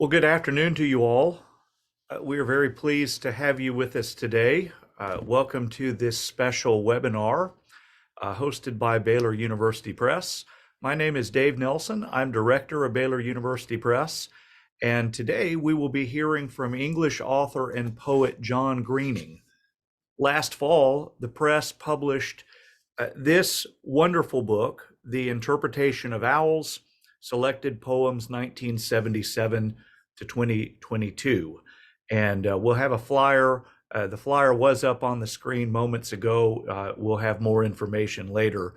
Well, good afternoon to you all. We are very pleased to have you with us today. Welcome to this special webinar hosted by Baylor University Press. My name is Dave Nelson. I'm director of Baylor University Press, and today we will be hearing from English author and poet John Greening. Last fall, the press published this wonderful book, The Interpretation of Owls, Selected Poems 1977 to 2022. And we'll have a flyer. The flyer was up on the screen moments ago. We'll have more information later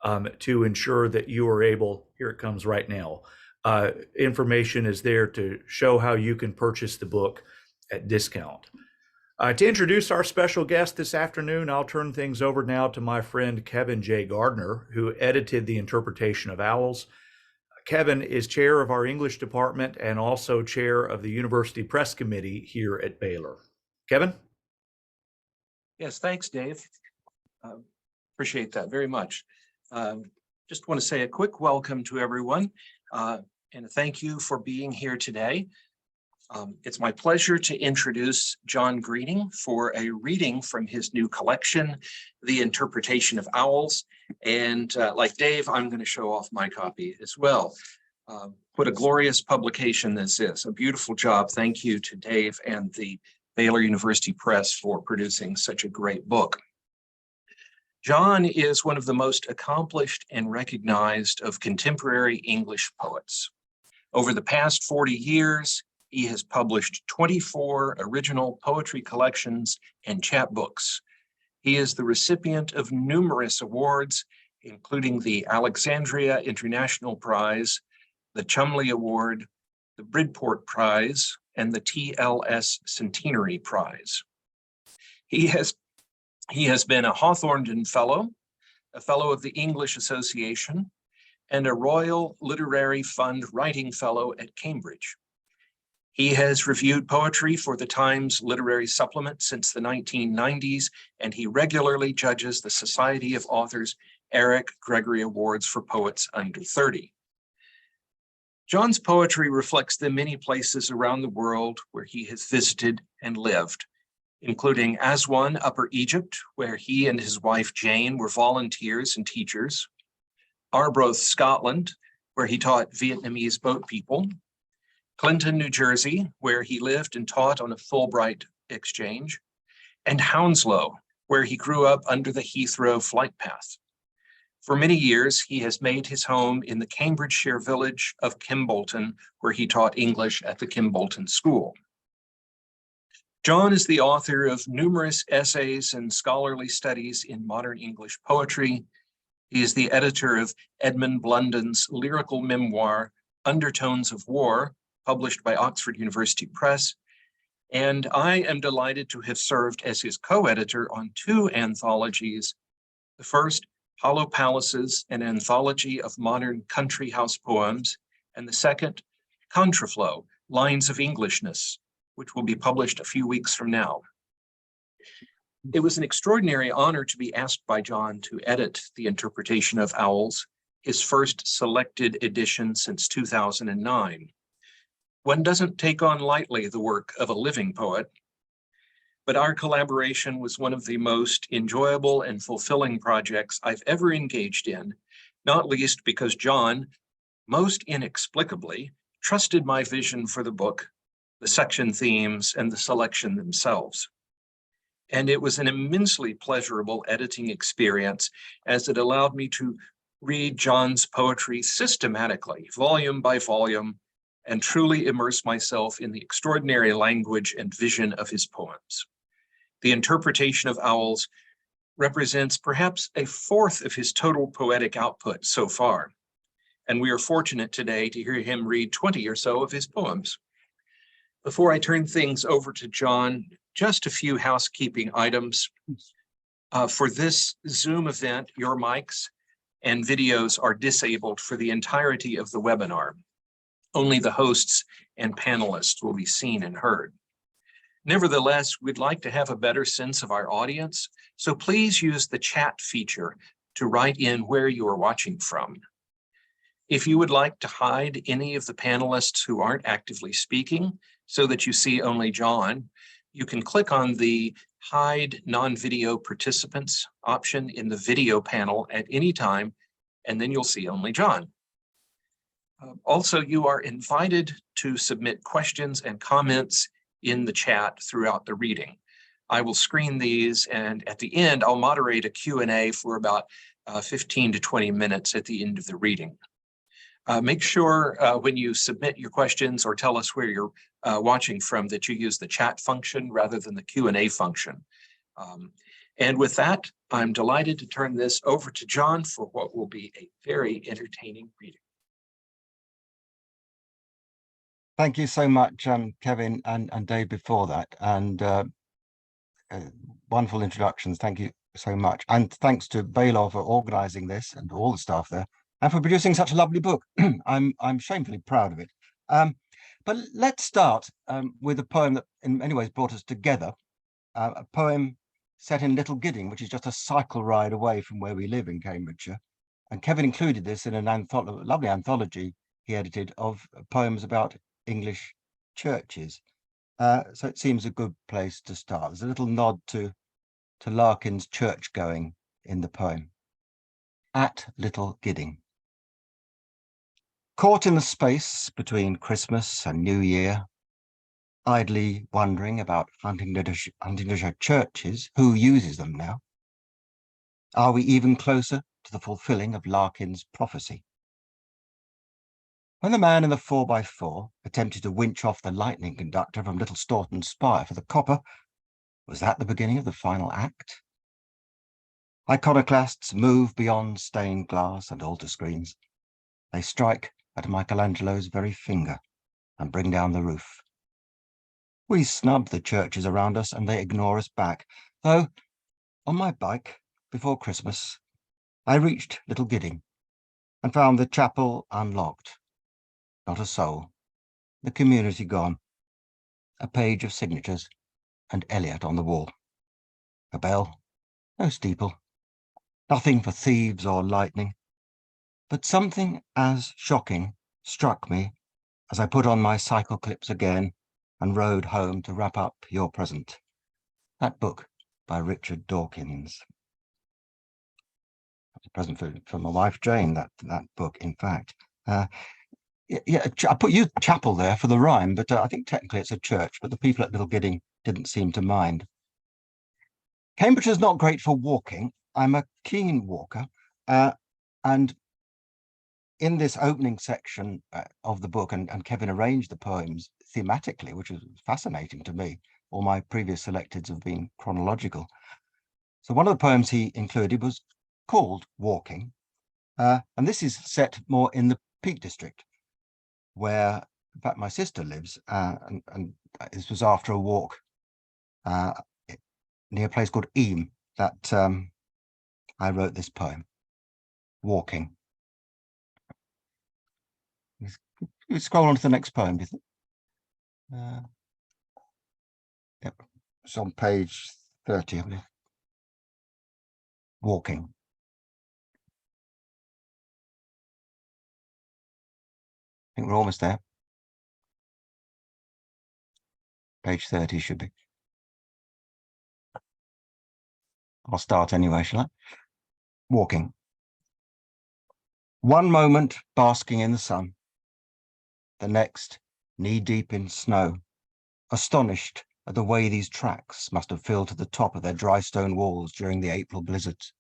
to ensure that you are able, here it comes right now. Information is there to show how you can purchase the book at discount. To introduce our special guest this afternoon, I'll turn things over now to my friend Kevin J. Gardner, who edited The Interpretation of Owls. Kevin is chair of our English department and also chair of the University Press Committee here at Baylor. Kevin? Yes, thanks, Dave. Appreciate that very much. Just want to say a quick welcome to everyone and thank you for being here today. It's my pleasure to introduce John Greening for a reading from his new collection, The Interpretation of Owls. And like Dave, I'm going to show off my copy as well. What a glorious publication this is. A beautiful job. Thank you to Dave and the Baylor University Press for producing such a great book. John is one of the most accomplished and recognized of contemporary English poets. Over the past 40 years, he has published 24 original poetry collections and chapbooks. He is the recipient of numerous awards, including the Alexandria International Prize, the Chumley Award, the Bridport Prize, and the TLS Centenary Prize. He has been a Hawthornden Fellow, a Fellow of the English Association, and a Royal Literary Fund Writing Fellow at Cambridge. He has reviewed poetry for the Times Literary Supplement since the 1990s, and he regularly judges the Society of Authors Eric Gregory Awards for Poets Under 30. John's poetry reflects the many places around the world where he has visited and lived, including Aswan, Upper Egypt, where he and his wife Jane were volunteers and teachers, Arbroath, Scotland, where he taught Vietnamese boat people, Clinton, New Jersey, where he lived and taught on a Fulbright exchange, and Hounslow, where he grew up under the Heathrow flight path. For many years, he has made his home in the Cambridgeshire village of Kimbolton, where he taught English at the Kimbolton School. John is the author of numerous essays and scholarly studies in modern English poetry. He is the editor of Edmund Blunden's lyrical memoir, Undertones of War, published by Oxford University Press, and I am delighted to have served as his co-editor on two anthologies. The first, Hollow Palaces, an anthology of modern country house poems, and the second, Contraflow, Lines of Englishness, which will be published a few weeks from now. It was an extraordinary honor to be asked by John to edit The Interpretation of Owls, his first selected edition since 2009. One doesn't take on lightly the work of a living poet, but our collaboration was one of the most enjoyable and fulfilling projects I've ever engaged in, not least because John, most inexplicably, trusted my vision for the book, the section themes, and the selection themselves. And it was an immensely pleasurable editing experience as it allowed me to read John's poetry systematically, volume by volume, and truly immerse myself in the extraordinary language and vision of his poems. The Interpretation of Owls represents perhaps a fourth of his total poetic output so far, and we are fortunate today to hear him read 20 or so of his poems. Before I turn things over to John, just a few housekeeping items. For this Zoom event, your mics and videos are disabled for the entirety of the webinar. Only the hosts and panelists will be seen and heard. Nevertheless, we'd like to have a better sense of our audience, so please use the chat feature to write in where you are watching from. If you would like to hide any of the panelists who aren't actively speaking so that you see only John, you can click on the Hide Non-Video Participants option in the video panel at any time, and then you'll see only John. Also, you are invited to submit questions and comments in the chat throughout the reading. I will screen these, and at the end, I'll moderate a Q&A for about 15 to 20 minutes at the end of the reading. Make sure when you submit your questions or tell us where you're watching from that you use the chat function rather than the Q&A function. And with that, I'm delighted to turn this over to John for what will be a very entertaining reading. Thank you so much, Kevin and Dave before that, and wonderful introductions. Thank you so much. And thanks to Baylor for organizing this and all the staff there, and for producing such a lovely book. I'm shamefully proud of it. But let's start with a poem that in many ways brought us together, a poem set in Little Gidding, which is just a cycle ride away from where we live in Cambridgeshire. And Kevin included this in an lovely anthology he edited of poems about English churches. So it seems a good place to start. There's a little nod to Larkin's church going in the poem. At Little Gidding. Caught in the space between Christmas and New Year, idly wondering about Huntingdonshire churches, who uses them now? Are we even closer to the fulfilling of Larkin's prophecy? When the man in the 4x4 attempted to winch off the lightning conductor from Little Staunton Spire for the copper, was that the beginning of the final act? Iconoclasts move beyond stained glass and altar screens. They strike at Michelangelo's very finger and bring down the roof. We snub the churches around us and they ignore us back, though on my bike before Christmas, I reached Little Gidding and found the chapel unlocked. Not a soul, the community gone, a page of signatures and Eliot on the wall. A bell, no steeple, nothing for thieves or lightning, but something as shocking struck me as I put on my cycle clips again and rode home to wrap up Your Present, that book by Richard Dawkins. That's a present for my wife Jane, that book, in fact. Yeah, I put you chapel there for the rhyme, but I think technically it's a church, but the people at Little Gidding didn't seem to mind. Cambridge is not great for walking. I'm a keen walker, and in this opening section of the book, and Kevin arranged the poems thematically, which was fascinating to me. All my previous selecteds have been chronological. So one of the poems he included was called Walking, and this is set more in the Peak District, where, in fact, my sister lives, and this was after a walk near a place called Eyam that I wrote this poem, Walking. You scroll on to the next poem, do you think? Yep, it's on page 30, I believe. Walking. I think we're almost there. Page 30 should be. I'll start anyway, shall I? Walking. One moment basking in the sun, the next knee-deep in snow, astonished at the way these tracks must have filled to the top of their dry stone walls during the April blizzards.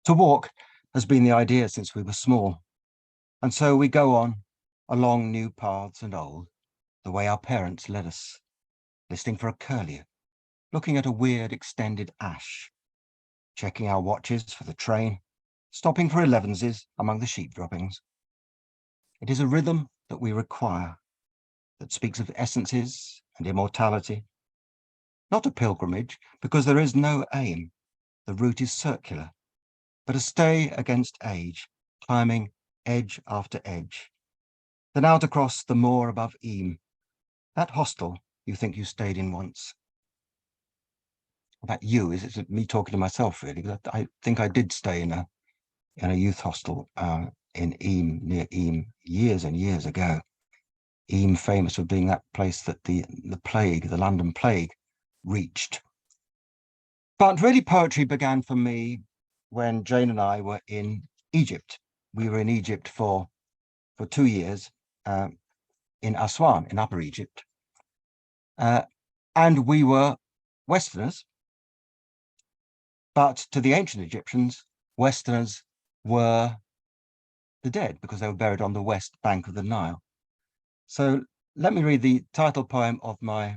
To walk has been the idea since we were small, and so we go on, along new paths and old, the way our parents led us, listening for a curlew, looking at a weird extended ash, checking our watches for the train, stopping for 11s among the sheep droppings. It is a rhythm that we require, that speaks of essences and immortality. Not a pilgrimage, because there is no aim. The route is circular, but a stay against age, climbing edge after edge. Then out across the moor above Eyam, that hostel you think you stayed in once. That you, is me talking to myself really, because I think I did stay in a youth hostel in Eyam, near Eyam, years and years ago. Eyam famous for being that place that the plague, the London plague, reached. But really poetry began for me when Jane and I were in Egypt. We were in Egypt for 2 years, in Aswan, in Upper Egypt. And we were Westerners, but to the ancient Egyptians, Westerners were the dead because they were buried on the west bank of the Nile. So let me read the title poem of my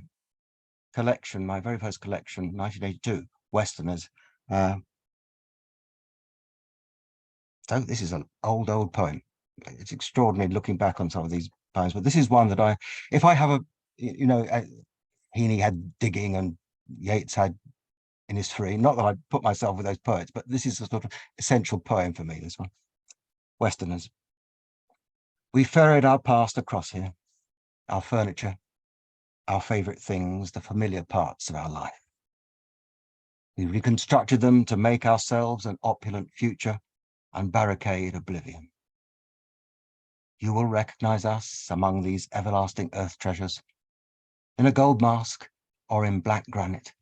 collection, my very first collection, 1982, Westerners. So this is an old poem. It's extraordinary looking back on some of these poems, but this is one that if I have a, Heaney had Digging and Yeats had Innisfree, not that I put myself with those poets, but this is a sort of essential poem for me, this one. Westerners. We ferried our past across here, our furniture, our favorite things, the familiar parts of our life. We reconstructed them to make ourselves an opulent future and barricade oblivion. You will recognize us among these everlasting earth treasures, in a gold mask or in black granite,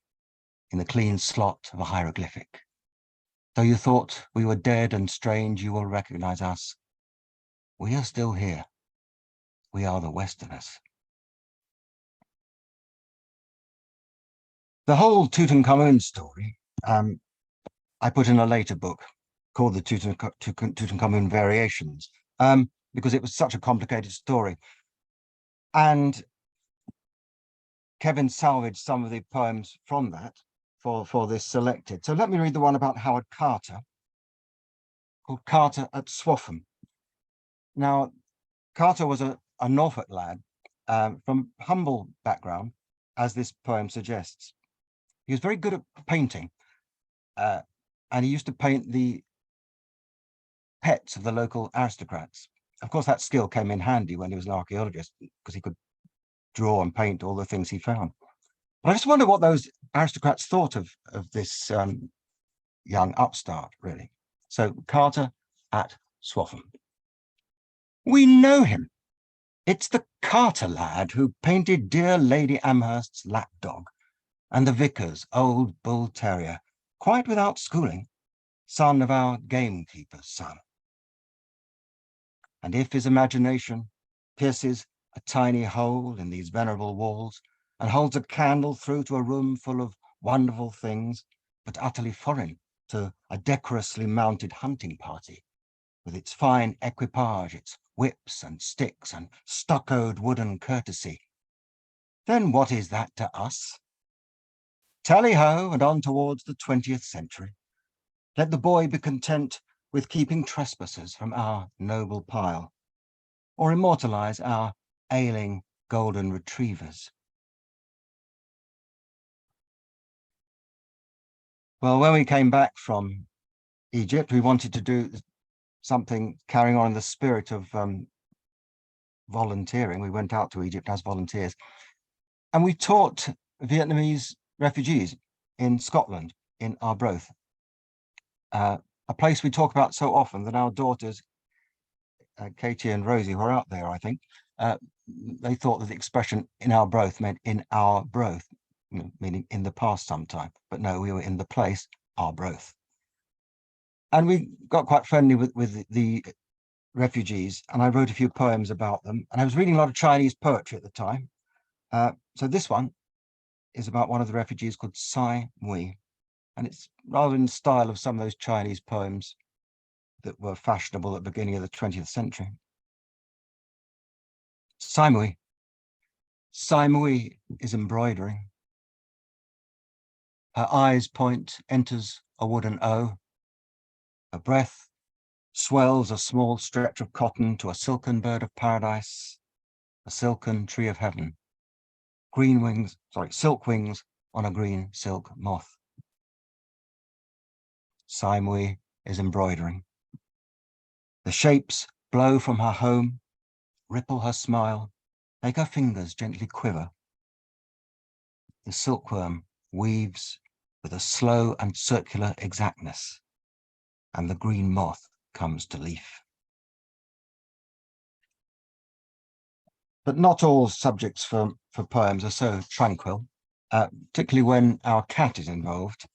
in the clean slot of a hieroglyphic. Though you thought we were dead and strange, you will recognize us. We are still here. We are the Westerners. The whole Tutankhamun story, I put in a later book called the Tutankhamun Variations, because it was such a complicated story. And Kevin salvaged some of the poems from that for this selected. So let me read the one about Howard Carter, called Carter at Swaffham. Now, Carter was a Norfolk lad from humble background, as this poem suggests. He was very good at painting, and he used to paint the pets of the local aristocrats. Of course, that skill came in handy when he was an archaeologist, because he could draw and paint all the things he found. But I just wonder what those aristocrats thought of this young upstart, really. So Carter at Swaffham. We know him. It's the Carter lad who painted dear Lady Amherst's lapdog and the vicar's old bull terrier, quite without schooling, son of our gamekeeper's son. And if his imagination pierces a tiny hole in these venerable walls and holds a candle through to a room full of wonderful things, but utterly foreign to a decorously mounted hunting party, with its fine equipage, its whips and sticks and stuccoed wooden courtesy, then what is that to us? Tally-ho and on towards the 20th century. Let the boy be content with keeping trespassers from our noble pile, or immortalize our ailing golden retrievers. Well, when we came back from Egypt, we wanted to do something carrying on in the spirit of volunteering. We went out to Egypt as volunteers, and we taught Vietnamese refugees in Scotland, in Arbroath, a place we talk about so often that our daughters, Katie and Rosie, who are out there, I think, they thought that the expression in Arbroath meant in our broth, meaning in the past sometime. But no, we were in the place, Arbroath. And we got quite friendly with the refugees, and I wrote a few poems about them. And I was reading a lot of Chinese poetry at the time. So this one is about one of the refugees called Sai Mui. And it's rather in the style of some of those Chinese poems that were fashionable at the beginning of the 20th century. Sai Mui. Sai Mui is embroidering. Her eyes point, enters a wooden O. Her breath swells a small stretch of cotton to a silken bird of paradise, a silken tree of heaven. Silk wings on a green silk moth. Sai Mui is embroidering. The shapes blow from her home, ripple her smile, make her fingers gently quiver. The silkworm weaves with a slow and circular exactness, and the green moth comes to leaf. But not all subjects for poems are so tranquil, particularly when our cat is involved.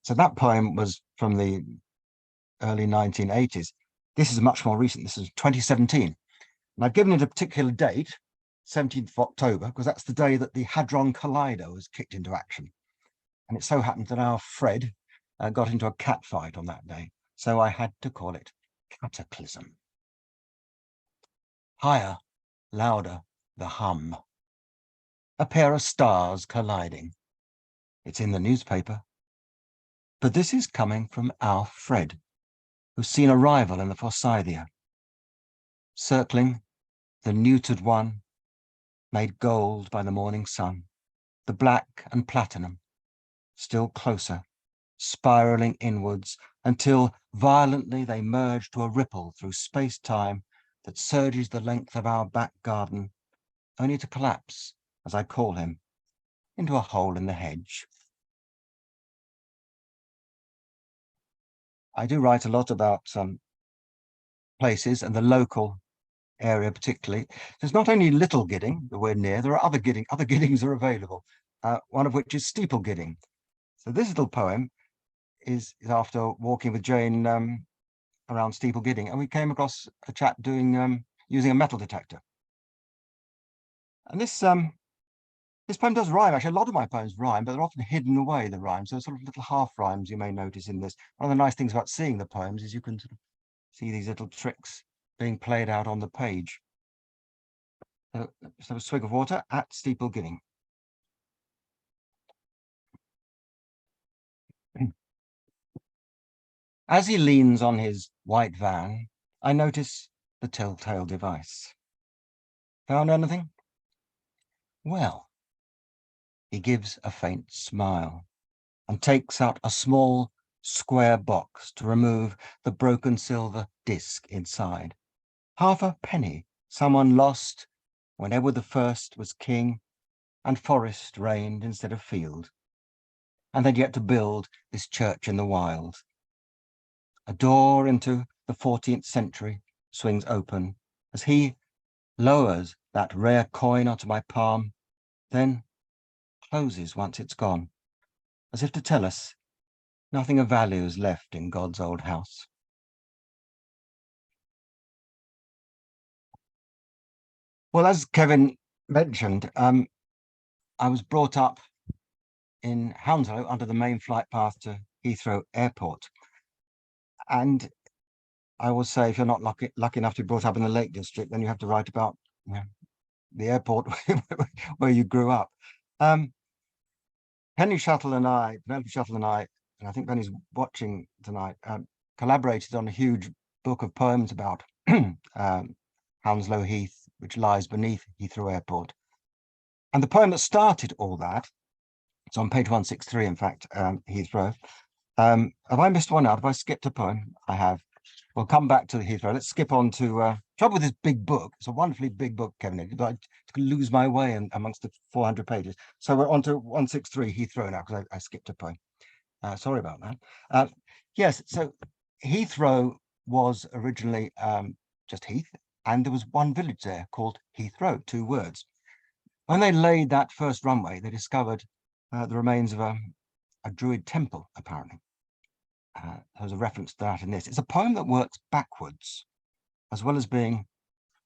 So that poem was from the early 1980s. This is much more recent. This is 2017. And I've given it a particular date, 17th of October, because that's the day that the Hadron Collider was kicked into action. And it so happened that our Fred got into a cat fight on that day. So I had to call it Cataclysm. Higher, louder, the hum. A pair of stars colliding. It's in the newspaper. But this is coming from our Fred, who's seen a rival in the Forsythia. Circling, the neutered one, made gold by the morning sun, the black and platinum, still closer, spiraling inwards until violently they merge to a ripple through space-time that surges the length of our back garden, only to collapse, as I call him, into a hole in the hedge. I do write a lot about places and the local area particularly. There's not only Little Gidding that we're near, there are other Giddings are available, one of which is Steeple Gidding. So this little poem is after walking with Jane around Steeple Gidding, and we came across a chap doing using a metal detector. And this poem does rhyme. Actually, a lot of my poems rhyme, but they're often hidden away, the rhymes. So sort of little half rhymes you may notice in this. One of the nice things about seeing the poems is you can sort of see these little tricks being played out on the page. So let's have a swig of water at Steeple Gidding. As he leans on his white van, I notice the telltale device. Found anything? Well, he gives a faint smile and takes out a small square box to remove the broken silver disc inside. Half a penny someone lost when Edward I was king and forest reigned instead of field, and they'd yet to build this church in the wild. A door into the 14th century swings open as he lowers that rare coin onto my palm, then closes once it's gone, as if to tell us nothing of value is left in God's old house. Well, as Kevin mentioned, I was brought up in Hounslow under the main flight path to Heathrow Airport. And I will say, if you're not lucky enough to be brought up in the Lake District, then you have to write about the airport where you grew up. Penelope Shuttle and I, and I think Benny's watching tonight, collaborated on a huge book of poems about Hounslow Heath, which lies beneath Heathrow Airport. And the poem that started all that, it's on page 163, in fact, Heathrow. Have I missed one out? Have I skipped a poem? I have. We'll come back to the Heathrow. Let's skip on to trouble with this big book. It's a wonderfully big book, Kevin. But I lose my way amongst the 400 pages. So we're on to 163 Heathrow now because I skipped a poem. Sorry about that. Yes, so Heathrow was originally just Heath, and there was one village there called Heathrow, 2 words. When they laid that first runway, they discovered the remains of a Druid temple, apparently. There's a reference to that in this. It's a poem that works backwards, as well as being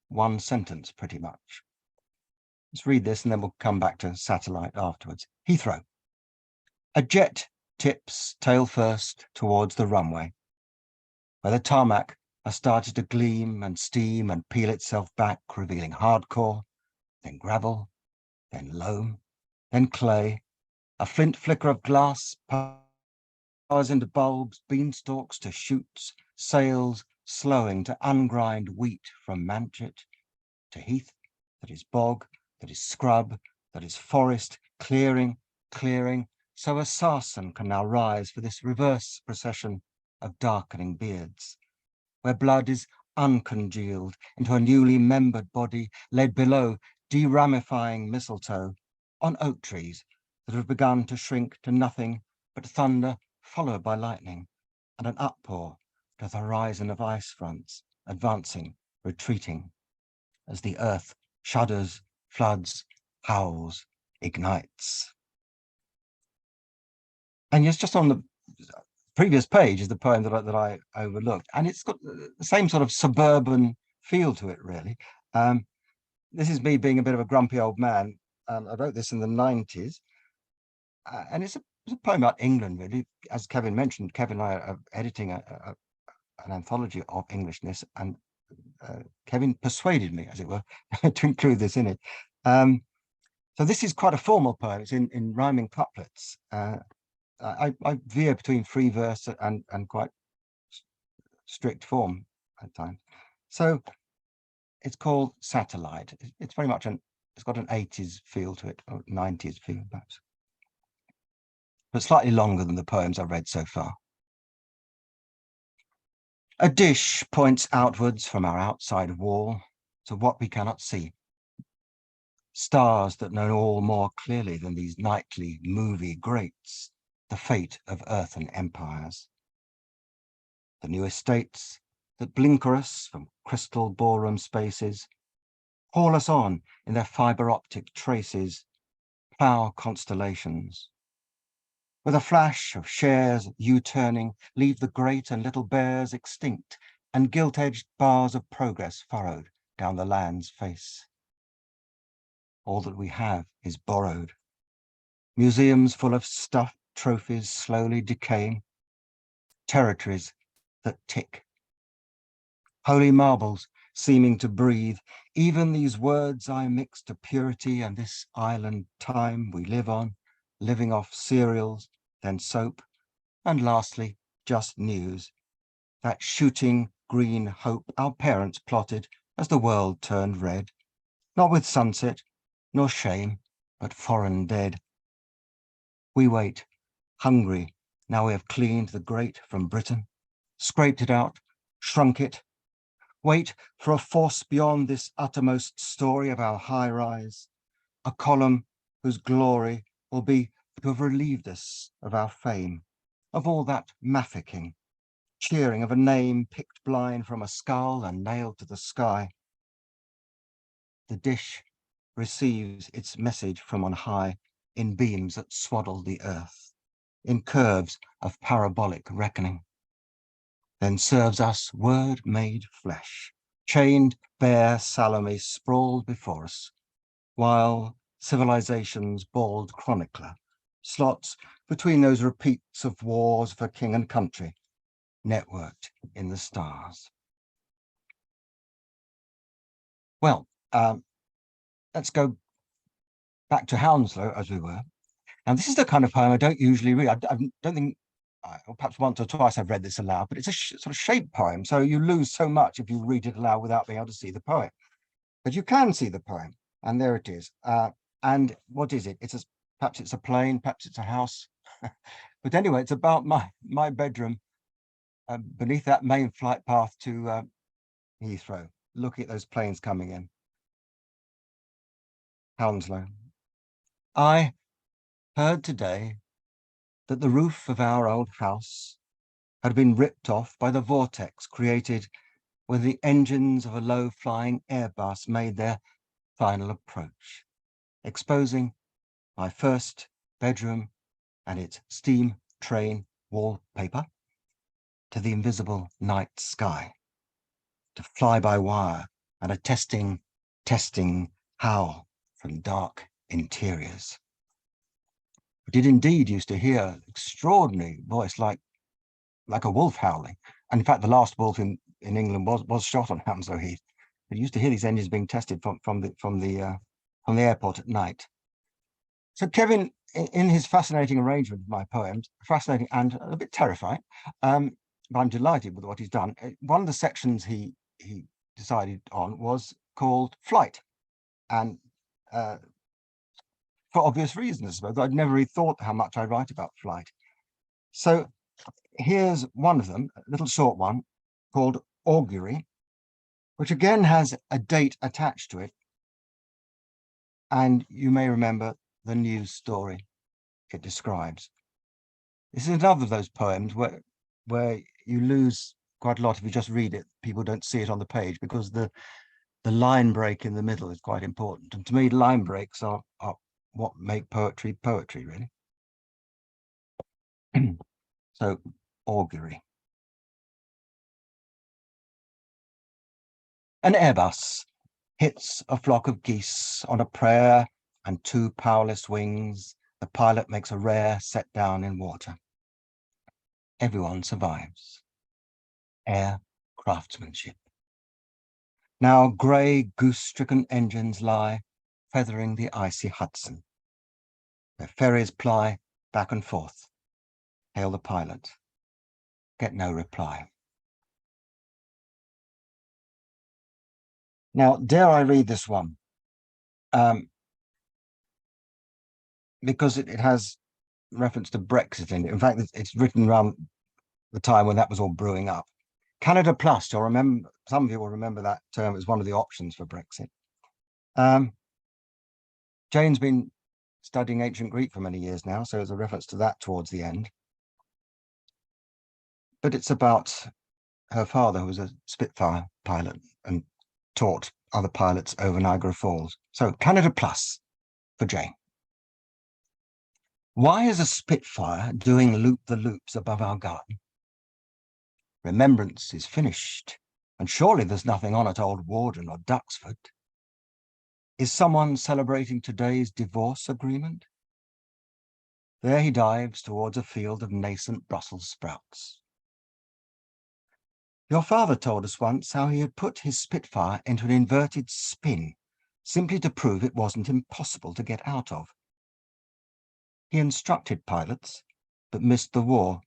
one sentence, pretty much. Let's read this, and then we'll come back to satellite afterwards. Heathrow. A jet tips tail first towards the runway, where the tarmac has started to gleam and steam and peel itself back, revealing hardcore, then gravel, then loam, then clay, a flint flicker of glass powers into bulbs, beanstalks to shoots, sails slowing to ungrind wheat from manchet, to heath that is bog, that is scrub, that is forest, clearing, so a sarsen can now rise for this reverse procession of darkening beards, where blood is uncongealed into a newly membered body, led below deramifying mistletoe on oak trees that have begun to shrink to nothing but thunder followed by lightning, and an uppour to the horizon of ice fronts, advancing, retreating, as the earth shudders, floods, howls, ignites. And it's just on the previous page is the poem that I overlooked, and it's got the same sort of suburban feel to it, really. This is me being a bit of a grumpy old man. I wrote this in the 90s, and it's a poem about England, really. As Kevin mentioned, Kevin and I are editing an anthology of Englishness, and Kevin persuaded me, as it were, to include this in it. So this is quite a formal poem. It's in rhyming couplets. I veer between free verse and quite strict form at times. So it's called Satellite. It's very much it's got an 80s feel to it, or 90s feel perhaps, but slightly longer than the poems I've read so far. A dish points outwards from our outside wall to what we cannot see. Stars that know all more clearly than these nightly movie greats the fate of earthen empires. The new estates that blinker us from crystal ballroom spaces, haul us on in their fiber optic traces, plough constellations. With a flash of shares U-turning, leave the great and little bears extinct, and gilt-edged bars of progress furrowed down the land's face. All that we have is borrowed. Museums full of stuffed trophies slowly decaying, territories that tick. Holy marbles seeming to breathe, even these words I mix to purity and this island time we live on, living off cereals, then soap, and lastly, just news. That shooting green hope our parents plotted as the world turned red, not with sunset, nor shame, but foreign dead. We wait, hungry, now we have cleaned the grate from Britain, scraped it out, shrunk it, wait for a force beyond this uttermost story of our high rise, a column whose glory will be to have relieved us of our fame, of all that mafficking, cheering of a name picked blind from a skull and nailed to the sky. The dish receives its message from on high in beams that swaddle the earth, in curves of parabolic reckoning. Then serves us word made flesh, chained bare Salome sprawled before us, while civilization's bald chronicler slots between those repeats of wars for king and country, networked in the stars. Well, let's go back to Hounslow, as we were. Now, this is the kind of poem I don't usually read. I don't think, or perhaps once or twice I've read this aloud, but it's a sort of shape poem. So you lose so much if you read it aloud without being able to see the poem. But you can see the poem, and there it is. And what is it? Perhaps it's a plane, perhaps it's a house. But anyway, it's about my bedroom beneath that main flight path to Heathrow, looking at those planes coming in. Hounslow. I heard today that the roof of our old house had been ripped off by the vortex created when the engines of a low-flying Airbus made their final approach, exposing my first bedroom and its steam train wallpaper to the invisible night sky, to fly-by-wire and a testing howl from dark interiors. I did indeed used to hear extraordinary voice like a wolf howling. And in fact, the last wolf in England was shot on Hounslow Heath. I used to hear these engines being tested from the airport at night. So Kevin, in his fascinating arrangement of my poems, fascinating and a bit terrifying, but I'm delighted with what he's done. One of the sections he decided on was called Flight, and for obvious reasons, but I'd never really thought how much I write about flight. So here's one of them, a little short one called Augury, which again has a date attached to it. And you may remember the news story it describes. This is another of those poems where you lose quite a lot if you just read it. People don't see it on the page because the the line break in the middle is quite important. And to me, line breaks are what make poetry poetry, really. So, augury. An Airbus hits a flock of geese on a prayer and two powerless wings. The pilot makes a rare set down in water. Everyone survives. Air craftsmanship. Now grey goose-stricken engines lie, feathering the icy Hudson. Their ferries ply back and forth. Hail the pilot. Get no reply. Now, dare I read this one? Because it has reference to Brexit in it. In fact, it's written around the time when that was all brewing up. Canada Plus, you'll remember, some of you will remember that term as one of the options for Brexit. Jane's been studying ancient Greek for many years now, so there's a reference to that towards the end. But it's about her father, who was a Spitfire pilot and taught other pilots over Niagara Falls. So Canada Plus for Jane. Why is a Spitfire doing loop-the-loops above our garden? Remembrance is finished, and surely there's nothing on at Old Warden or Duxford. Is someone celebrating today's divorce agreement? There he dives towards a field of nascent Brussels sprouts. Your father told us once how he had put his Spitfire into an inverted spin, simply to prove it wasn't impossible to get out of. He instructed pilots, but missed the war,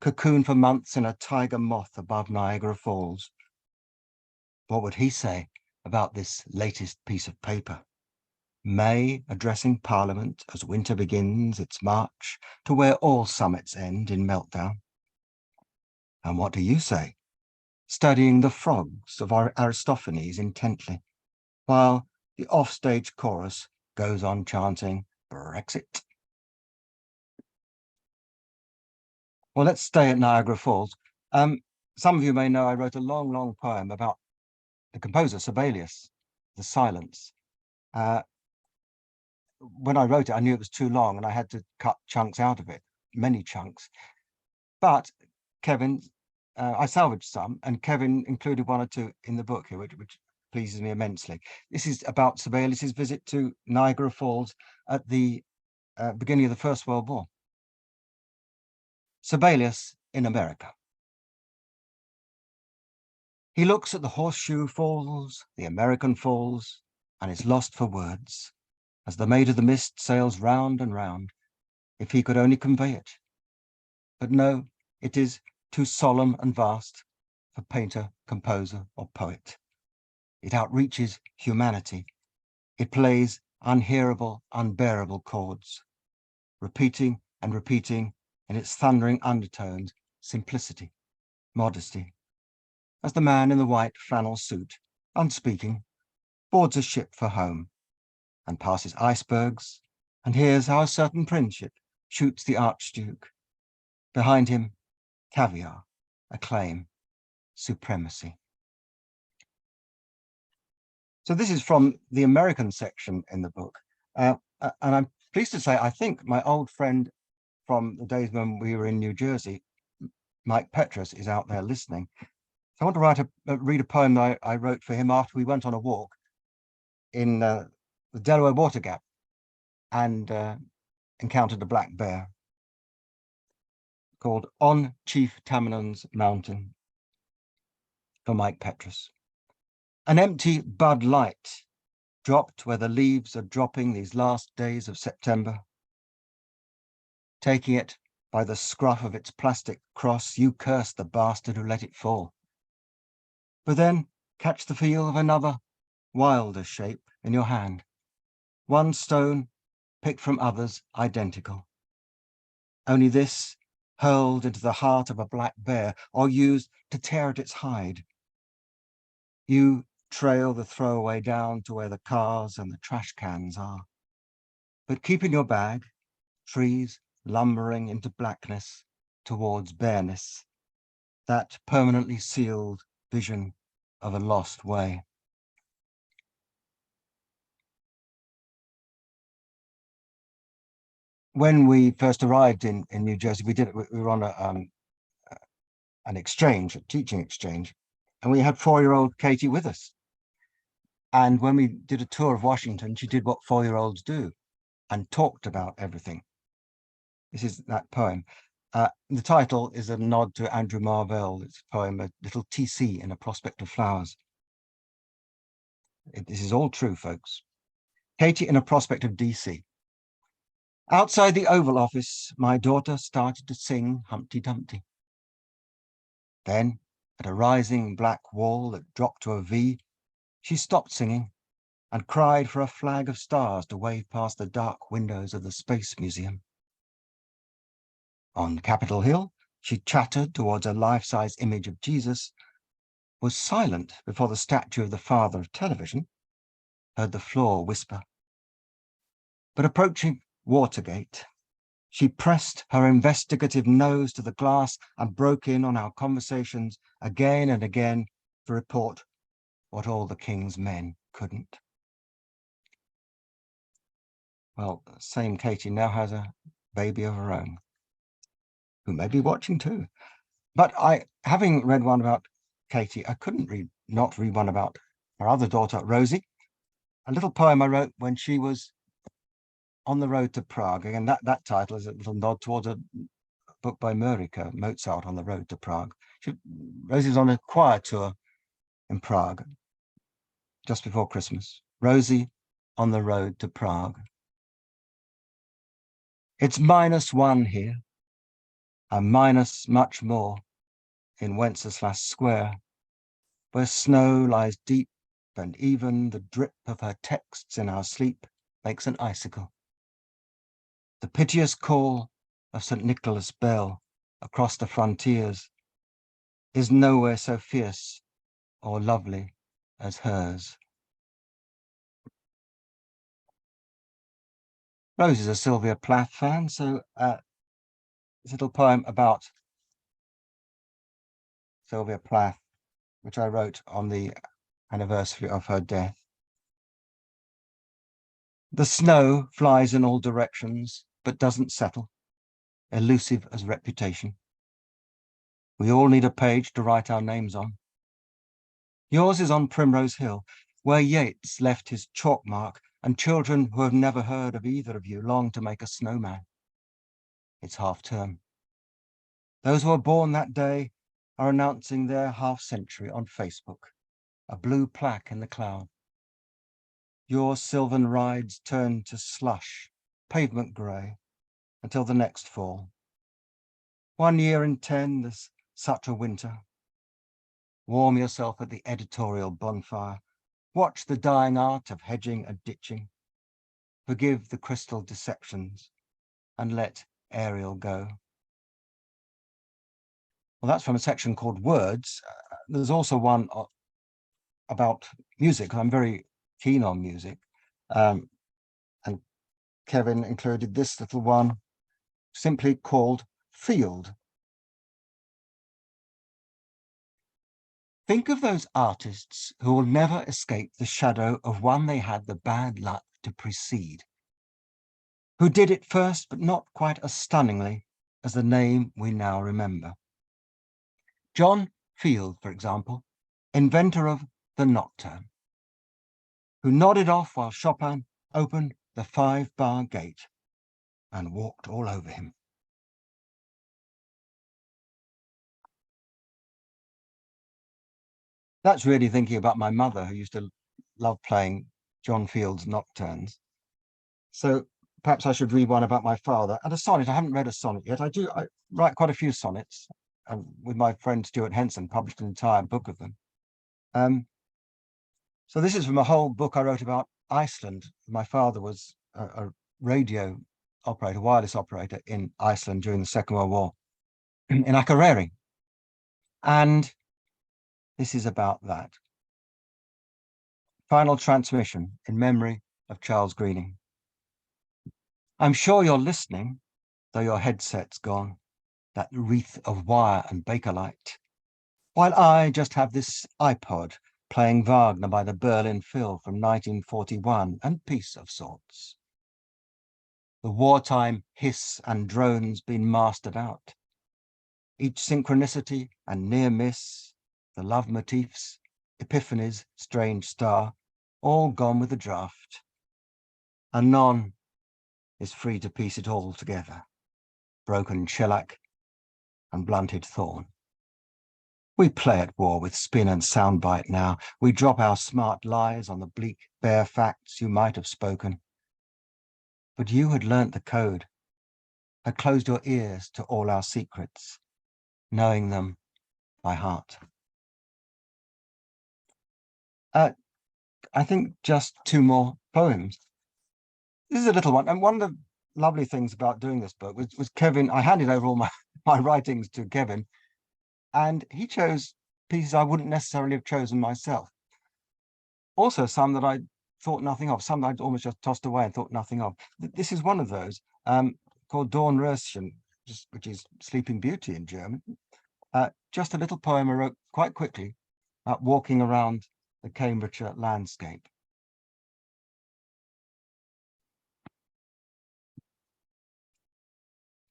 cocooned for months in a tiger moth above Niagara Falls. What would he say about this latest piece of paper? May addressing Parliament as winter begins its march to where all summits end in meltdown. And what do you say? Studying the frogs of Aristophanes intently, while the offstage chorus goes on chanting Brexit. Well, let's stay at Niagara Falls. Some of you may know I wrote a long, long poem about the composer Sibelius, The Silence. When I wrote it, I knew it was too long and I had to cut chunks out of it, many chunks. But Kevin, I salvaged some, and Kevin included one or two in the book here, which pleases me immensely. This is about Sibelius's visit to Niagara Falls at the beginning of the First World War. Sibelius in America. He looks at the Horseshoe Falls, the American Falls, and is lost for words as the Maid of the Mist sails round and round, if he could only convey it. But no, it is too solemn and vast for painter, composer, or poet. It outreaches humanity. It plays unhearable, unbearable chords, repeating and repeating in its thundering undertones simplicity, modesty, as the man in the white flannel suit, unspeaking, boards a ship for home and passes icebergs and hears how a certain prince-ship shoots the Archduke. Behind him, caviar, acclaim, supremacy. So this is from the American section in the book. And I'm pleased to say, I think my old friend from the days when we were in New Jersey, Mike Petrus, is out there listening. So I want to read a poem that I wrote for him after we went on a walk in the Delaware Water Gap and encountered a black bear, called On Chief Tamenund's Mountain, for Mike Petrus. An empty Bud Light dropped where the leaves are dropping these last days of September. Taking it by the scruff of its plastic cross, you curse the bastard who let it fall. But then catch the feel of another, wilder shape in your hand. One stone picked from others identical. Only this hurled into the heart of a black bear or used to tear at its hide. You trail the throwaway down to where the cars and the trash cans are. But keep in your bag trees lumbering into blackness towards bareness, that permanently sealed vision of a lost way. when we first arrived in New Jersey, we were on an exchange, a teaching exchange, and we had 4-year-old Katie with us. And when we did a tour of Washington, she did what 4-year-olds do and talked about everything. This is that poem. The title is a nod to Andrew Marvell. It's a poem, A Little TC in a Prospect of Flowers. This is all true, folks. Katie in a Prospect of DC. Outside the Oval Office, my daughter started to sing Humpty Dumpty. Then, at a rising black wall that dropped to a V, she stopped singing and cried for a flag of stars to wave past the dark windows of the Space Museum. On Capitol Hill, she chattered towards a life-size image of Jesus, was silent before the statue of the father of television, heard the floor whisper. But approaching Watergate, she pressed her investigative nose to the glass and broke in on our conversations again and again to report what all the king's men couldn't. Well, same Katie now has a baby of her own, who may be watching too. But having read one about Katie, I couldn't not read one about her other daughter, Rosie, a little poem I wrote when she was on the road to Prague. Again, that title is a little nod towards a book by Murica, Mozart on the Road to Prague. Rosie was on a choir tour in Prague just before Christmas. Rosie on the Road to Prague. It's -1 here, and minus much more in Wenceslas Square, where snow lies deep and even the drip of her texts in our sleep makes an icicle. The piteous call of St. Nicholas Bell across the frontiers is nowhere so fierce or lovely as hers. Rose is a Sylvia Plath fan, so this little poem about Sylvia Plath, which I wrote on the anniversary of her death. The snow flies in all directions, but doesn't settle, elusive as reputation. We all need a page to write our names on. Yours is on Primrose Hill, where Yeats left his chalk mark, and children who have never heard of either of you long to make a snowman. It's half term. Those who were born that day are announcing their half-century on Facebook, a blue plaque in the cloud. Your sylvan rides turn to slush, pavement grey, until the next fall. 1 year in 10, there's such a winter. Warm yourself at the editorial bonfire. Watch the dying art of hedging and ditching. Forgive the crystal deceptions and let Ariel go. Well, that's from a section called Words. There's also one about music. I'm very keen on music. And Kevin included this little one, simply called Field. Think of those artists who will never escape the shadow of one they had the bad luck to precede, who did it first, but not quite as stunningly as the name we now remember. John Field, for example, inventor of the Nocturne, who nodded off while Chopin opened the 5-bar gate and walked all over him. That's really thinking about my mother, who used to love playing John Field's nocturnes. So perhaps I should read one about my father. And a sonnet, I haven't read a sonnet yet. I write quite a few sonnets, and with my friend Stuart Henson, published an entire book of them. So this is from a whole book I wrote about Iceland. My father was a radio operator, wireless operator in Iceland during the Second World War, in Akureyri. And this is about that. Final transmission in memory of Charles Greening. I'm sure you're listening, though your headset's gone, that wreath of wire and Bakelite, while I just have this iPod playing Wagner by the Berlin Phil from 1941 and peace of sorts. the wartime hiss and drones been mastered out. Each synchronicity and near miss, the love motifs, epiphanies, strange star, all gone with the draft. And none is free to piece it all together. Broken shellac and blunted thorn. We play at war with spin and soundbite now. We drop our smart lies on the bleak, bare facts you might have spoken. But you had learnt the code, had closed your ears to all our secrets, knowing them by heart. I think just two more poems. This is a little one, and one of the lovely things about doing this book was Kevin. I handed over all my writings to Kevin, and he chose pieces I wouldn't necessarily have chosen myself. Also, some that I thought nothing of, some that I'd almost just tossed away and thought nothing of. This is one of those, called Dornröschen, which is Sleeping Beauty in German. Just a little poem I wrote quite quickly about walking around the Cambridgeshire landscape.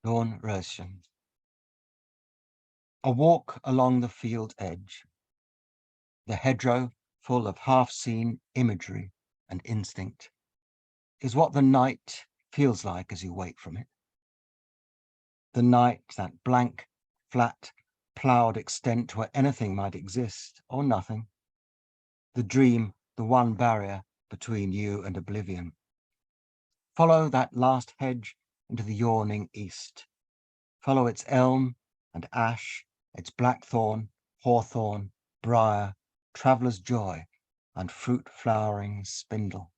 Dornröschen. A walk along the field edge, the hedgerow full of half-seen imagery and instinct, is what the night feels like as you wake from it. The night, that blank, flat, ploughed extent where anything might exist or nothing. The dream, the one barrier between you and oblivion. Follow that last hedge into the yawning east. Follow its elm and ash, its blackthorn, hawthorn, briar, traveller's joy, and fruit-flowering spindle.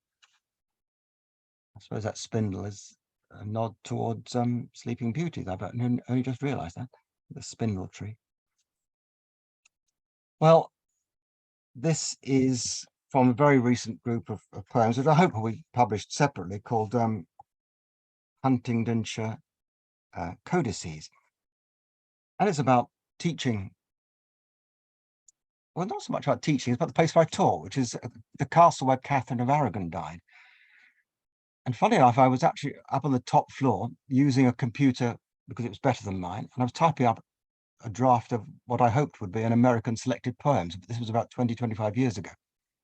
I suppose that spindle is a nod towards Sleeping Beauty. I've only just realised that, the spindle tree. Well, this is from a very recent group of poems, which I hope will be published separately, called Huntingdonshire Codices. And it's about teaching. Well, not so much about teaching, it's about the place where I taught, which is the castle where Catherine of Aragon died. And funny enough, I was actually up on the top floor using a computer because it was better than mine. And I was typing up a draft of what I hoped would be an American selected poems. This was about 20, 25 years ago.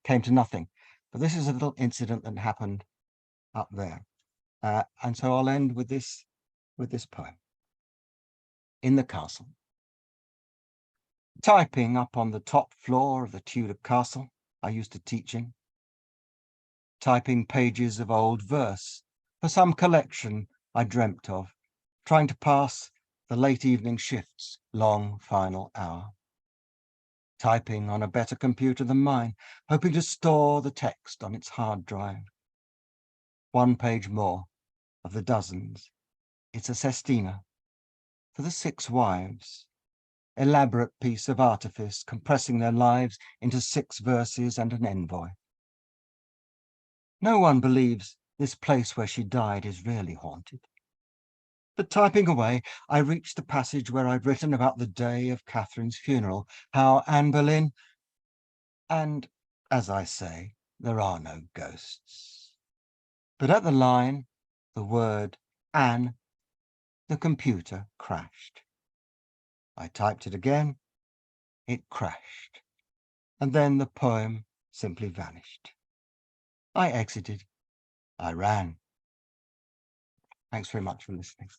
Came to nothing. But this is a little incident that happened up there. And so I'll end with this poem. In the castle. Typing up on the top floor of the Tudor castle I used to teach in. Typing pages of old verse for some collection I dreamt of, trying to pass the late evening shift's long final hour. Typing on a better computer than mine, hoping to store the text on its hard drive. One page more of the dozens. It's a sestina for the 6 wives. Elaborate piece of artifice compressing their lives into 6 verses and an envoy. No one believes this place where she died is really haunted. But typing away, I reached the passage where I'd written about the day of Catherine's funeral, how Anne Boleyn, and as I say, there are no ghosts. But at the line, the word Anne, the computer crashed. I typed it again, it crashed, and then the poem simply vanished. I exited, I ran. Thanks very much for listening.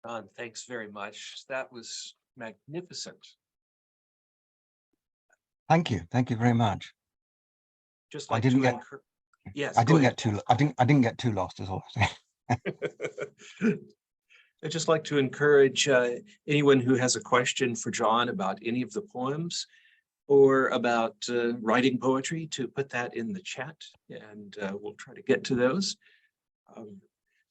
John, thanks very much. That was magnificent. Thank you very much. Just I like didn't to get, yes, I go didn't ahead. get I didn't get too lost as all. I'd just like to encourage anyone who has a question for John about any of the poems or about writing poetry to put that in the chat, and we'll try to get to those.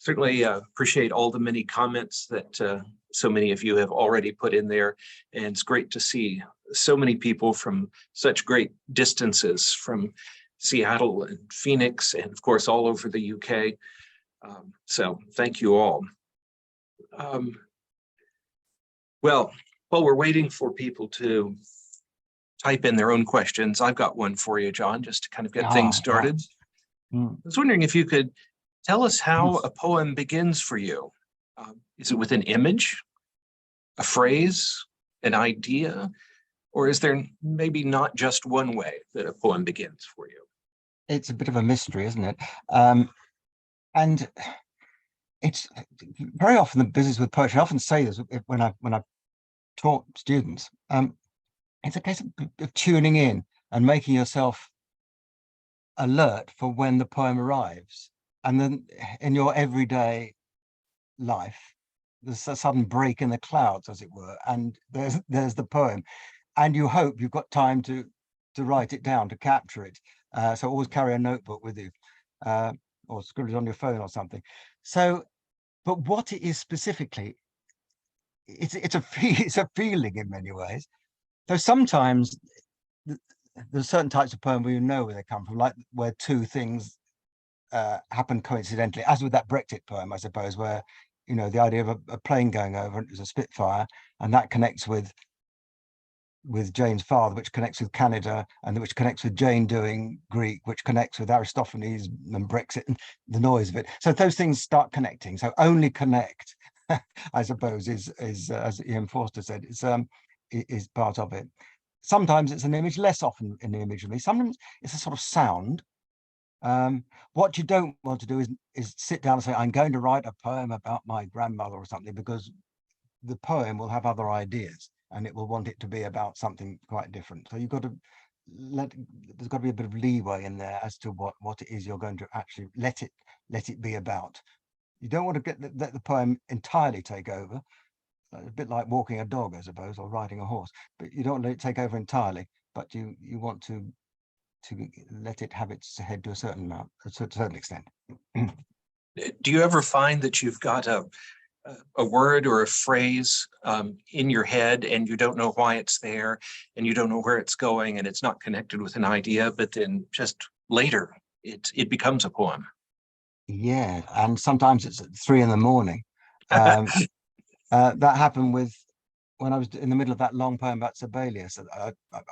Certainly appreciate all the many comments that so many of you have already put in there, and it's great to see so many people from such great distances, from Seattle and Phoenix, and of course all over the UK. So thank you all. Well, While we're waiting for people to type in their own questions, I've got one for you, John, just to kind of get things started. Right. I was wondering if you could tell us how a poem begins for you. Is it with an image, a phrase, an idea, or is there maybe not just one way that a poem begins for you? It's a bit of a mystery, isn't it? And it's very often the business with poetry. I often say this when I taught students. It's a case of tuning in and making yourself alert for when the poem arrives, and then in your everyday life, there's a sudden break in the clouds, as it were, and there's the poem, and you hope you've got time to write it down, to capture it. So always carry a notebook with you, or scribble it on your phone or something. So, but what it is specifically, it's a feeling in many ways. Though sometimes there's certain types of poem where you know where they come from, like where two things happen coincidentally, as with that Brexit poem, I suppose, where, you know, the idea of a plane going over, and it was a Spitfire, and that connects with Jane's father, which connects with Canada, and which connects with Jane doing Greek, which connects with Aristophanes and Brexit and the noise of it. So those things start connecting. So only connect, I suppose, is as Ian Forster said, is part of it. Sometimes it's an image, less often an imagery. Sometimes it's a sort of sound. What you don't want to do is sit down and say, I'm going to write a poem about my grandmother or something, because the poem will have other ideas and it will want it to be about something quite different. So you've got to there's got to be a bit of leeway in there as to what it is you're going to actually let it be about. You don't want to let the poem entirely take over. A bit like walking a dog, I suppose, or riding a horse, but you don't let it take over entirely, but you want to let it have its head to a certain amount, to a certain extent. Do you ever find that you've got a word or a phrase in your head and you don't know why it's there and you don't know where it's going and it's not connected with an idea, but then just later it becomes a poem? Yeah, and sometimes it's at 3 a.m. That happened when I was in the middle of that long poem about Sibelius.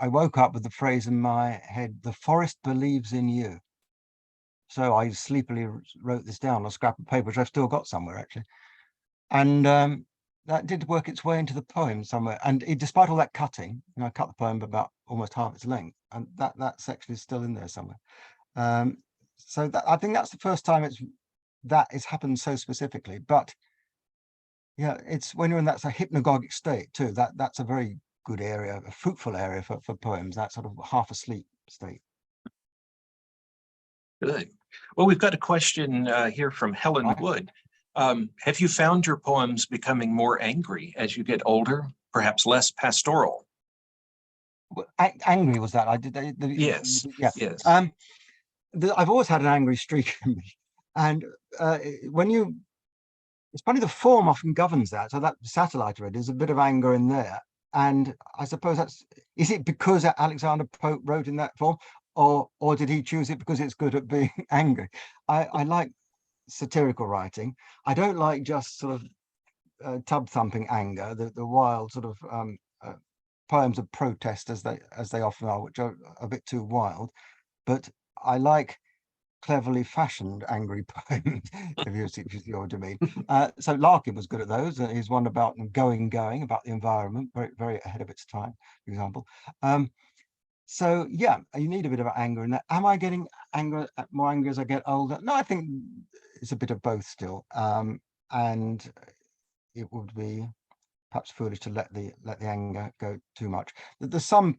I woke up with the phrase in my head, "The forest believes in you." So I sleepily wrote this down on a scrap of paper, which I've still got somewhere, actually. And that did work its way into the poem somewhere. And despite all that cutting, you know, I cut the poem about almost half its length, and that section is still in there somewhere. So I think that's the first time that has happened so specifically. But yeah, it's when you're in that hypnagogic state too, that's a very good area, a fruitful area for poems, that sort of half asleep state. Good. Well, we've got a question here from Helen Right. Wood. Have you found your poems becoming more angry as you get older, perhaps less pastoral? Well, angry was that? I did. Yes. Yeah. Yes. I've always had an angry streak in me, and it's funny, the form often governs that. So that satellite already, there's a bit of anger in there, and I suppose is it because Alexander Pope wrote in that form, or did he choose it because it's good at being angry? I like satirical writing. I don't like just sort of tub thumping anger, the wild sort of poems of protest as they often are, which are a bit too wild. But I like cleverly fashioned angry poems, if you see what I mean. So Larkin was good at those. He's one about going, about the environment, very, very ahead of its time, for example. So yeah, you need a bit of anger in that. Am I getting more angry as I get older? No, I think it's a bit of both still. And it would be perhaps foolish to let the anger go too much. There's some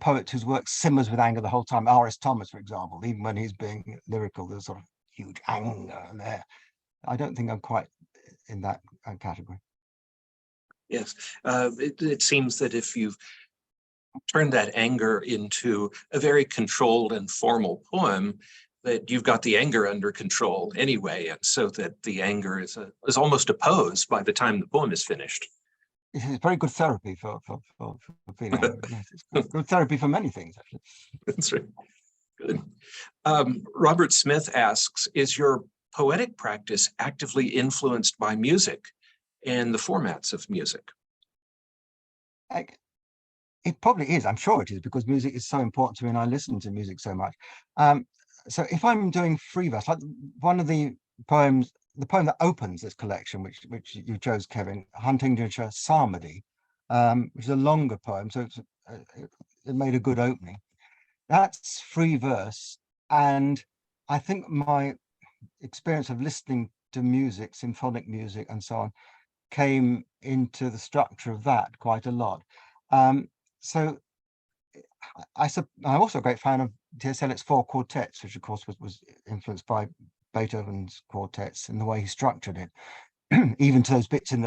poets whose work simmers with anger the whole time. R.S. Thomas, for example, even when he's being lyrical, there's sort of huge anger there. I don't think I'm quite in that category. Yes. It seems that if you've turned that anger into a very controlled and formal poem, that you've got the anger under control anyway, and so that the anger is almost opposed by the time the poem is finished. It's very good therapy for feeling angry. Yes, it's good therapy for many things, actually. That's right. Good. Robert Smith asks, is your poetic practice actively influenced by music and the formats of music? It probably is. I'm sure it is, because music is so important to me and I listen to music so much. Um, so if I'm doing free verse, like one of the poems, the poem that opens this collection, which you chose, Kevin, Huntingdonshire Psalmody, which is a longer poem, so it made a good opening. That's free verse, and I think my experience of listening to music, symphonic music, and so on, came into the structure of that quite a lot. So I'm also a great fan of T.S. Eliot's four quartets, which of course was influenced by Beethoven's quartets in the way he structured it. Even to those bits in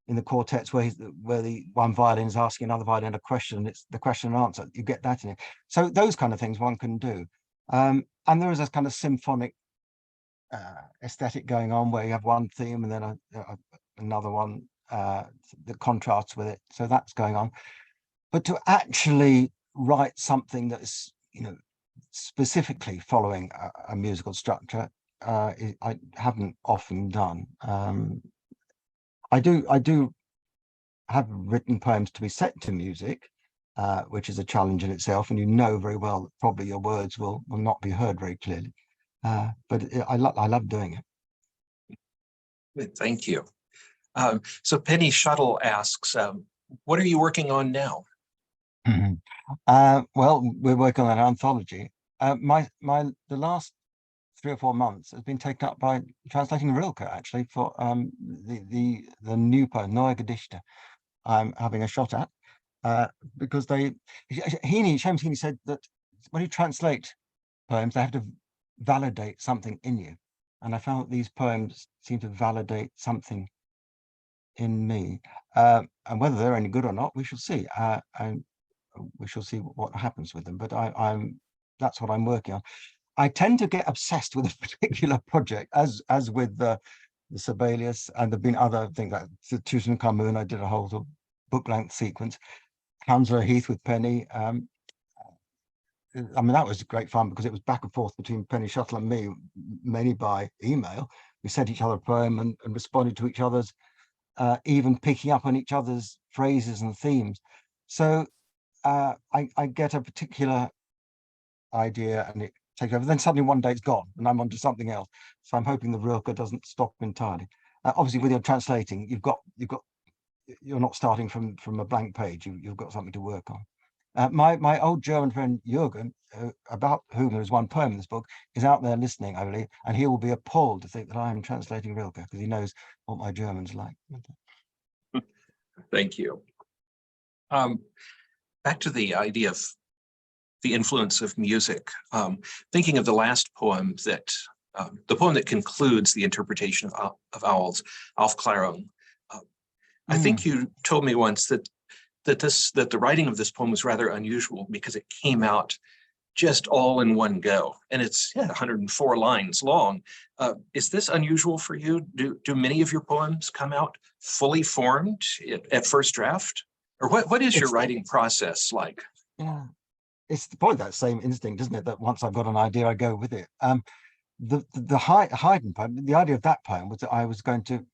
the quartets where the one violin is asking another violin a question, it's the question and answer. You get that in it. So those kind of things one can do. And there is a kind of symphonic aesthetic going on where you have one theme and then another one that contrasts with it. So that's going on. But to actually write something that's, specifically following a musical structure, I haven't often done. I do have written poems to be set to music, which is a challenge in itself, and very well that probably your words will not be heard very clearly. But I love doing it. Good, thank you. So Penny Shuttle asks, what are you working on now? Well, we're working on an anthology. The last 3 or 4 months has been taken up by translating Rilke, actually, for the new poem Neue Gedichte I'm having a shot at, because James Heaney said that when you translate poems, they have to validate something in you, and I found that these poems seem to validate something in me, and whether they're any good or not, we shall see. And we shall see what happens with them. But that's what I'm working on. I tend to get obsessed with a particular project, as with the Sibelius, and there've been other things like the Tutankhamun. I did a whole sort of book-length sequence. Hounslow Heath with Penny. I mean, that was great fun because it was back and forth between Penny Shuttle and me, mainly by email. We sent each other a poem and responded to each other's, even picking up on each other's phrases and themes. So I get a particular idea and it takes over. Then suddenly one day it's gone and I'm onto something else. So I'm hoping the Rilke doesn't stop entirely. Obviously, with your translating, you're not starting from a blank page. You've got something to work on. My old German friend Jürgen, about whom there is one poem in this book, is out there listening, I believe, and he will be appalled to think that I am translating Rilke because he knows what my German's like. Thank you. Back to the idea of the influence of music. Thinking of the last poem the poem that concludes the interpretation of owls, Aufklärung. I think you told me once that the writing of this poem was rather unusual because it came out just all in one go, and it's 104 lines long. Is this unusual for you? Do many of your poems come out fully formed at first draft, or what is your writing process like? Yeah, it's probably that same instinct, isn't it? That once I've got an idea, I go with it. The Haydn poem, the idea of that poem was that I was going to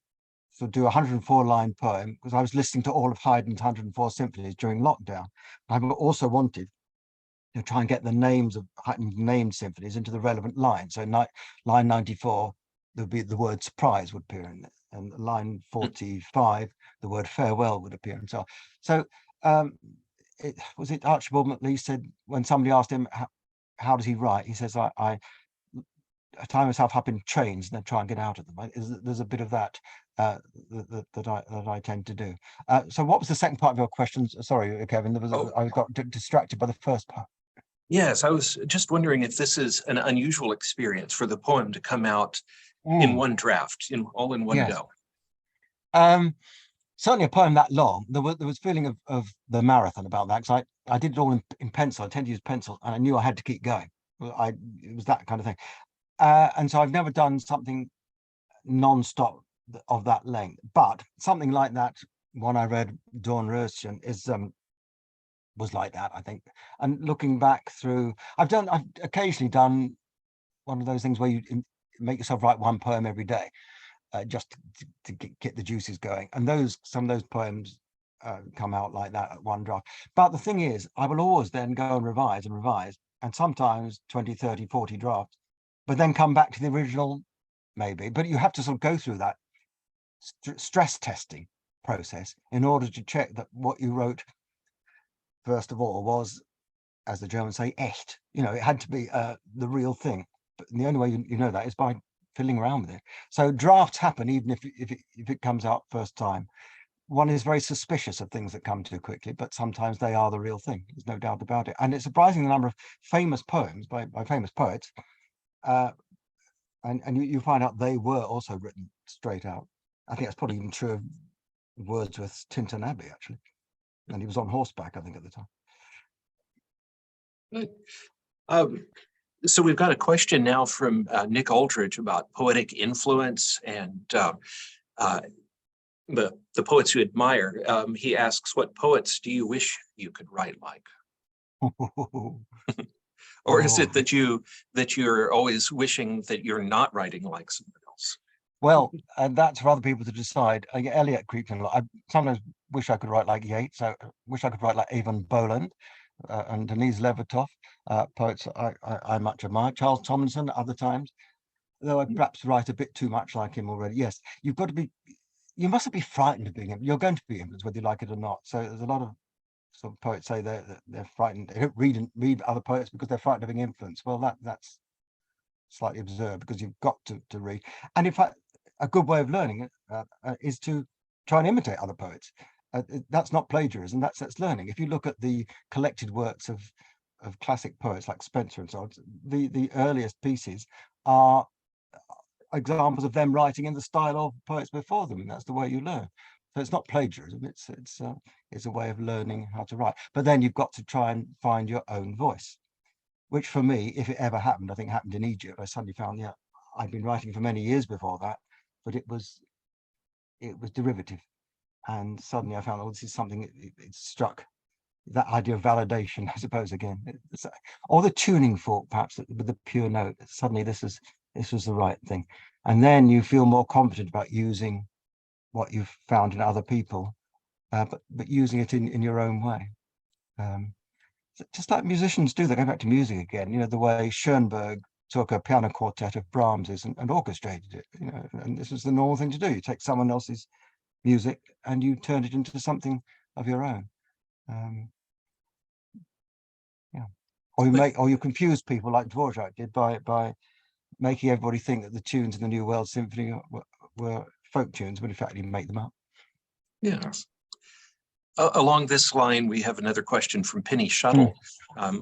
do a 104-line poem because I was listening to all of Haydn's 104 symphonies during lockdown. I also wanted to try and get the names of Haydn's named symphonies into the relevant line. So line 94, there'd be the word surprise would appear in it, and line 45, the word farewell would appear, and so on. So Archibald MacLeish said when somebody asked him how does he write, he says I tie myself up in chains and then try and get out of them. There's a bit of that that I tend to do. So what was the second part of your question? Sorry, Kevin, I got distracted by the first part. Yes, I was just wondering if this is an unusual experience for the poem to come out in one draft, all in one go. Certainly a poem that long, there was feeling of the marathon about that, because I did it all in pencil. I tend to use pencil, and I knew I had to keep going. It was that kind of thing. And so I've never done something non-stop of that length, but something like that one I read, Dornröschen, was like that, I think. And looking back through, I've occasionally done one of those things where you make yourself write one poem every day, just to get the juices going. And some of those poems come out like that at one draft. But the thing is, I will always then go and revise, and sometimes 20, 30, 40 drafts, but then come back to the original maybe. But you have to sort of go through that stress testing process in order to check that what you wrote, first of all, was, as the Germans say, echt. You know, it had to be the real thing. But the only way you know that is by fiddling around with it. So drafts happen even if it comes out first time. One is very suspicious of things that come too quickly, but sometimes they are the real thing. There's no doubt about it. And it's surprising the number of famous poems by famous poets, and you find out they were also written straight out. I think that's probably even true of Wordsworth's Tintern Abbey, actually. And he was on horseback, I think, at the time. Good. So we've got a question now from Nick Aldridge about poetic influence and the poets you admire. He asks, what poets do you wish you could write like? Or is it that you're always wishing that you're not writing like someone else? Well, that's for other people to decide. Eliot creeps in a lot. I sometimes wish I could write like Yeats. I wish I could write like Avon Boland and Denise Levertov, poets I much admire. Charles Tomlinson other times, though I perhaps write a bit too much like him already. Yes, you've got to be, you mustn't be frightened of being, you're going to be influenced whether you like it or not. So there's a lot of sort of poets say they're frightened, they don't read other poets because they're frightened of being influenced. Well, that's slightly absurd, because you've got to read. And in fact, a good way of learning is to try and imitate other poets. That's not plagiarism, that's learning. If you look at the collected works of classic poets like Spenser and so on, the earliest pieces are examples of them writing in the style of poets before them, and that's the way you learn. So it's not plagiarism, it's a way of learning how to write. But then you've got to try and find your own voice, which for me, if it ever happened, I think happened in Egypt. I suddenly found, yeah, I'd been writing for many years before that, but it was derivative. And suddenly I found, oh, this is something, it struck that idea of validation, I suppose, again. Or the tuning fork, perhaps, with the pure note. Suddenly this was the right thing. And then you feel more confident about using what you've found in other people, but using it in your own way. Just like musicians do, they go back to music again, you know, the way Schoenberg took a piano quartet of Brahms's and orchestrated it, you know, and this is the normal thing to do. You take someone else's music and you turn it into something of your own. Yeah. Or you confuse people like Dvorak did by making everybody think that the tunes in the New World Symphony were folk tunes, but in fact you make them up. Yes. Along this line, we have another question from Penny Shuttle.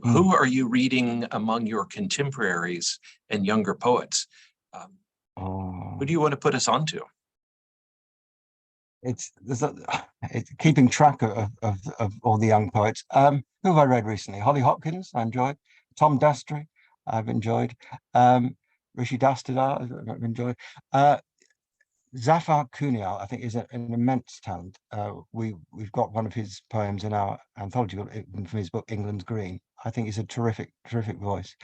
Who are you reading among your contemporaries and younger poets? Who do you want to put us on to? It's keeping track of all the young poets. Who have I read recently? Holly Hopkins, I enjoyed. Tom Dastry, I've enjoyed. Rishi Dastidar, I've enjoyed. Zafar Kunial, I think, is an immense talent. We've got one of his poems in our anthology from his book England's Green. I think he's a terrific voice.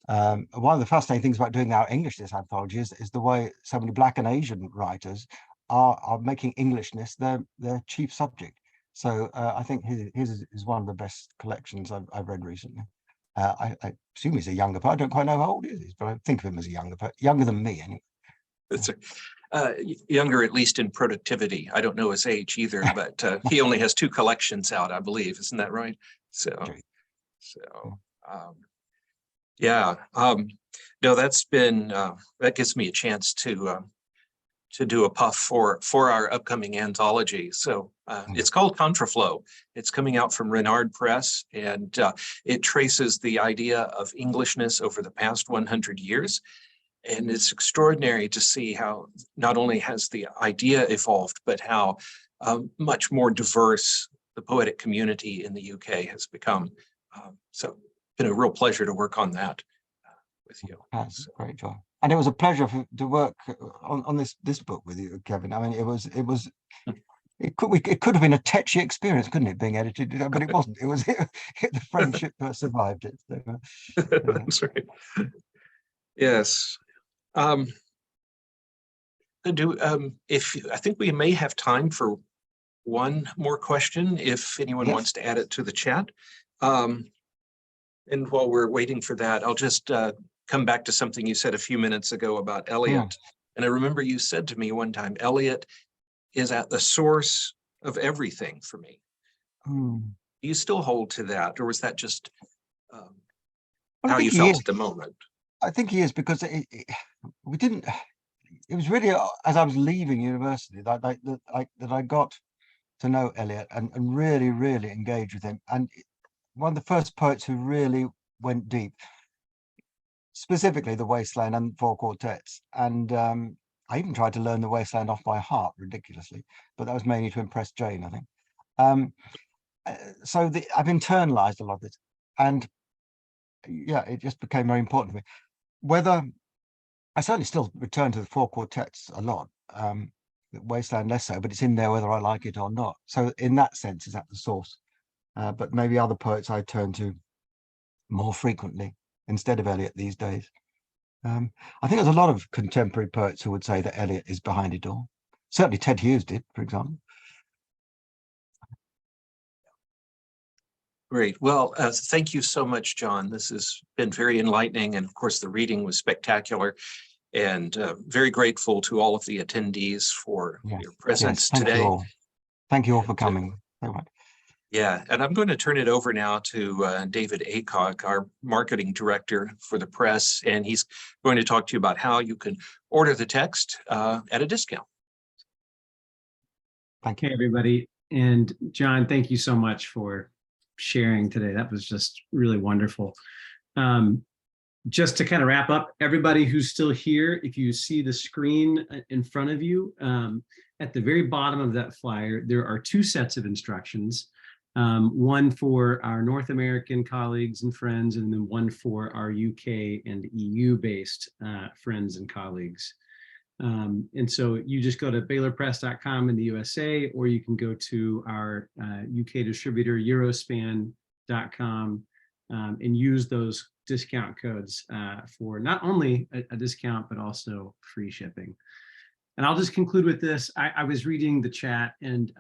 One of the fascinating things about doing our English this anthology is the way so many Black and Asian writers are making Englishness their chief subject. So I think his is one of the best collections I've read recently. I assume he's a younger poet. I don't quite know how old he is, but I think of him as a younger poet, younger than me anyway. It's younger, at least in productivity. I don't know his age either, but he only has 2 collections out, I believe. Isn't that right? Yeah. No, that's been that gives me a chance to do a puff for our upcoming anthology. So it's called Contraflow. It's coming out from Renard Press, and it traces the idea of Englishness over the past 100 years. And it's extraordinary to see how not only has the idea evolved, but how much more diverse the poetic community in the UK has become. So it's been a real pleasure to work on that with you. That's a great job. And it was a pleasure to work on this book with you, Kevin. I mean, it could have been a tetchy experience, couldn't it, being edited? But it wasn't. It was the friendship survived it. So, That's right. Yes. I think we may have time for one more question if anyone Yes. wants to add it to the chat. And while we're waiting for that, I'll just come back to something you said a few minutes ago about Eliot. And I remember you said to me one time, Eliot is at the source of everything for me. Hmm. Do you still hold to that, or was that just Well, I how you think he felt is. at the moment? I think he is, because we didn't. It was really as I was leaving university that I got to know Eliot and really, really engage with him. And one of the first poets who really went deep, specifically the Wasteland and Four Quartets. And I even tried to learn the Wasteland off by heart, ridiculously, but that was mainly to impress Jane, I think. So I've internalized a lot of this, and yeah, it just became very important to me. Whether I certainly still return to the Four Quartets a lot, Wasteland less so, but it's in there whether I like it or not. So in that sense, it's at the source. But maybe other poets I turn to more frequently instead of Eliot these days. I think there's a lot of contemporary poets who would say that Eliot is behind it all. Certainly Ted Hughes did, for example. Great. Well, thank you so much, John. This has been very enlightening. And of course, the reading was spectacular. And very grateful to all of the attendees for Yes. your presence Yes, thank today. you all. Thank you all for And, coming so much. Yeah, and I'm going to turn it over now to David Aycock, our marketing director for the press, and he's going to talk to you about how you can order the text at a discount. Thank you. Hey, everybody. And John, thank you so much for sharing today. That was just really wonderful. Just to kind of wrap up, everybody who's still here, if you see the screen in front of you, at the very bottom of that flyer, there are two sets of instructions. One for our North American colleagues and friends, and then one for our UK and EU-based friends and colleagues. And so you just go to BaylorPress.com in the USA, or you can go to our UK distributor, Eurospan.com, and use those discount codes for not only a discount, but also free shipping. And I'll just conclude with this. I was reading the chat, and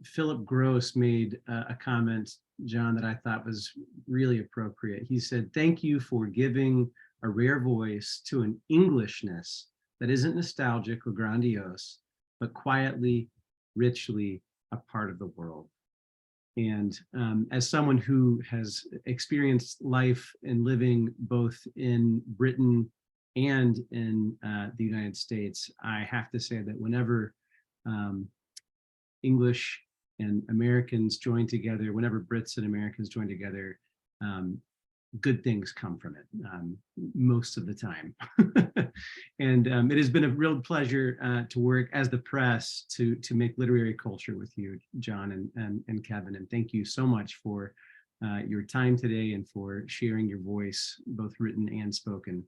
Philip Gross made a comment, John, that I thought was really appropriate. He said, "Thank you for giving a rare voice to an Englishness that isn't nostalgic or grandiose, but quietly, richly a part of the world." And as someone who has experienced life and living both in Britain and in the United States, I have to say that whenever English and Americans join together, whenever Brits and Americans join together, good things come from it, most of the time. And it has been a real pleasure to work as the press to make literary culture with you, John and Kevin. And thank you so much for your time today and for sharing your voice, both written and spoken.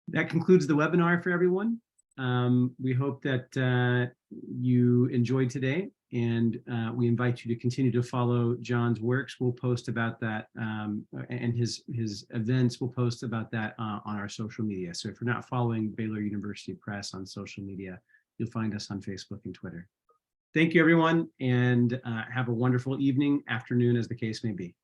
That concludes the webinar for everyone. We hope that you enjoyed today, and we invite you to continue to follow John's works. We'll post about that, and his events. We'll post about that on our social media. So if you're not following Baylor University Press on social media, you'll find us on Facebook and Twitter. Thank you, everyone, and have a wonderful evening, afternoon, as the case may be.